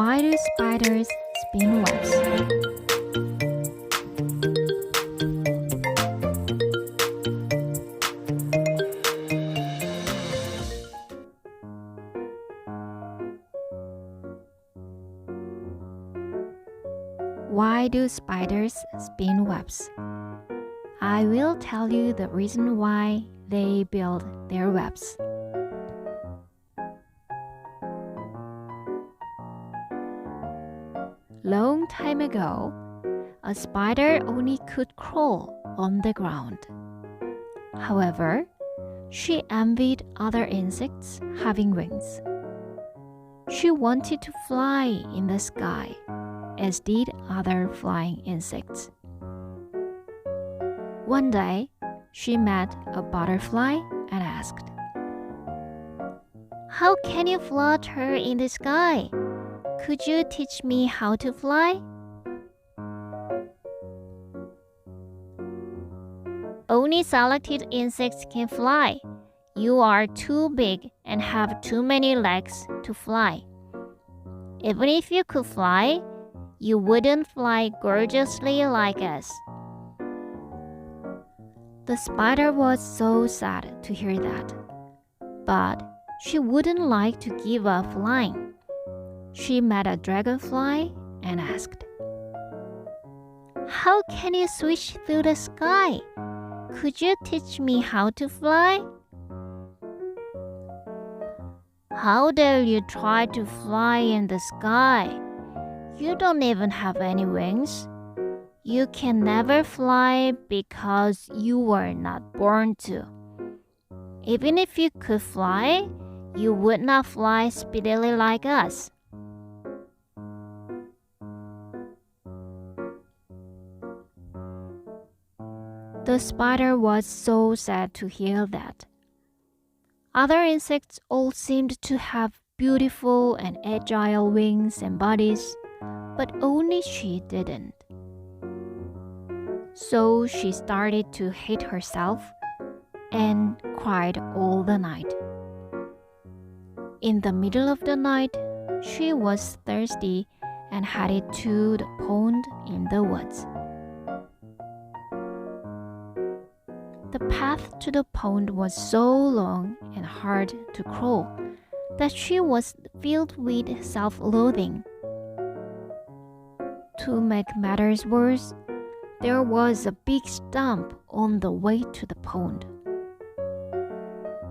Why do spiders spin webs? Why do spiders spin webs? I will tell you the reason why they build their webs. Long time ago, a spider only could crawl on the ground. However, she envied other insects having wings. She wanted to fly in the sky, as did other flying insects. One day, she met a butterfly and asked, "How can you flutter in the sky? Could you teach me how to fly?" "Only selected insects can fly. You are too big and have too many legs to fly. Even if you could fly, you wouldn't fly gorgeously like us." The spider was so sad to hear that, but she wouldn't like to give up flying. She met a dragonfly and asked, "How can you switch through the sky? Could you teach me how to fly?" "How dare you try to fly in the sky? You don't even have any wings. You can never fly because you were not born to. Even if you could fly, you would not fly speedily like us." The spider was so sad to hear that. Other insects all seemed to have beautiful and agile wings and bodies, but only she didn't. So she started to hate herself and cried all the night. In the middle of the night, she was thirsty and headed to the pond in the woods. The path to the pond was so long and hard to crawl that she was filled with self-loathing. To make matters worse, there was a big stump on the way to the pond.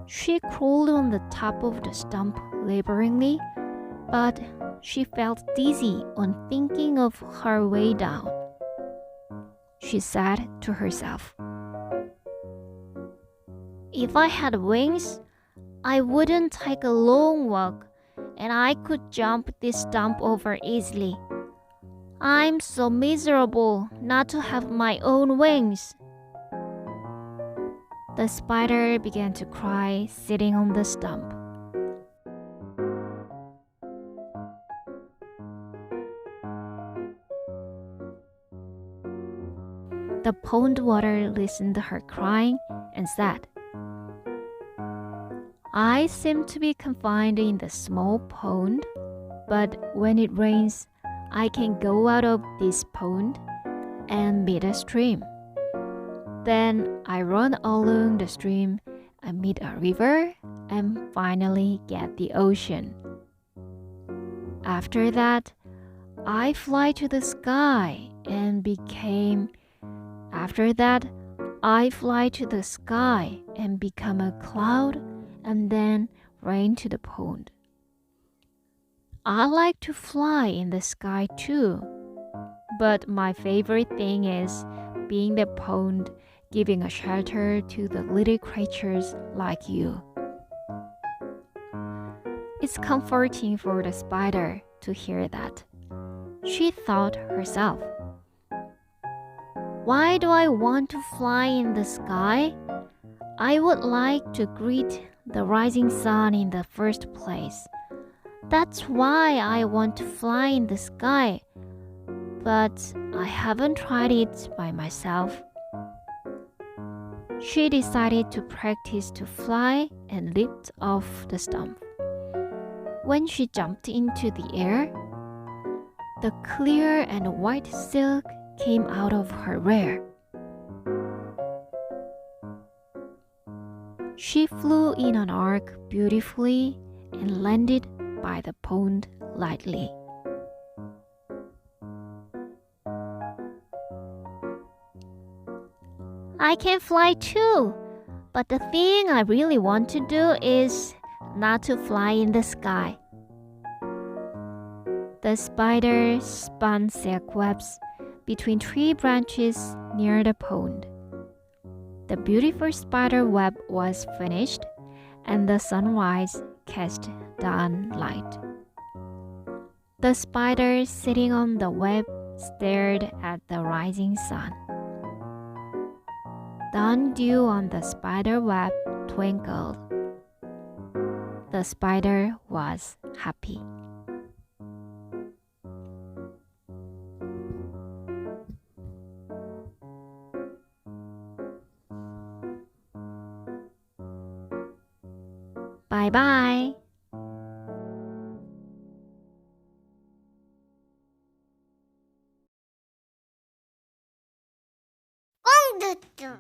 She crawled on the top of the stump laboringly, but she felt dizzy on thinking of her way down. She said to herself, "If I had wings, I wouldn't take a long walk and I could jump this stump over easily. I'm so miserable not to have my own wings." The spider began to cry sitting on the stump. The pond water listened to her crying and said, "I seem to be confined in the small pond, but when it rains, I can go out of this pond and meet a stream. Then I run along the stream and meet a river and finally get the ocean. After that, I fly to the sky and become a cloud and then rain to the pond. I like to fly in the sky too, but my favorite thing is being the pond, giving a shelter to the little creatures like you." It's comforting for the spider to hear that. She thought herself, "Why do I want to fly in the sky? I would like to greet the rising sun in the first place. That's why I want to fly in the sky, but I haven't tried it by myself." She decided to practice to fly and leaped off the stump. When she jumped into the air, The clear and white silk came out of her rear. She flew in an arc beautifully and landed by the pond lightly. I can fly too, but the thing I really want to do is not to fly in the sky. The spider spun silk webs between tree branches near the pond. The beautiful spider web was finished, and the sunrise cast dawn light. The spider sitting on the web stared at the rising sun. Dawn dew on the spider web twinkled. The spider was happy. Bye bye. Conteuse.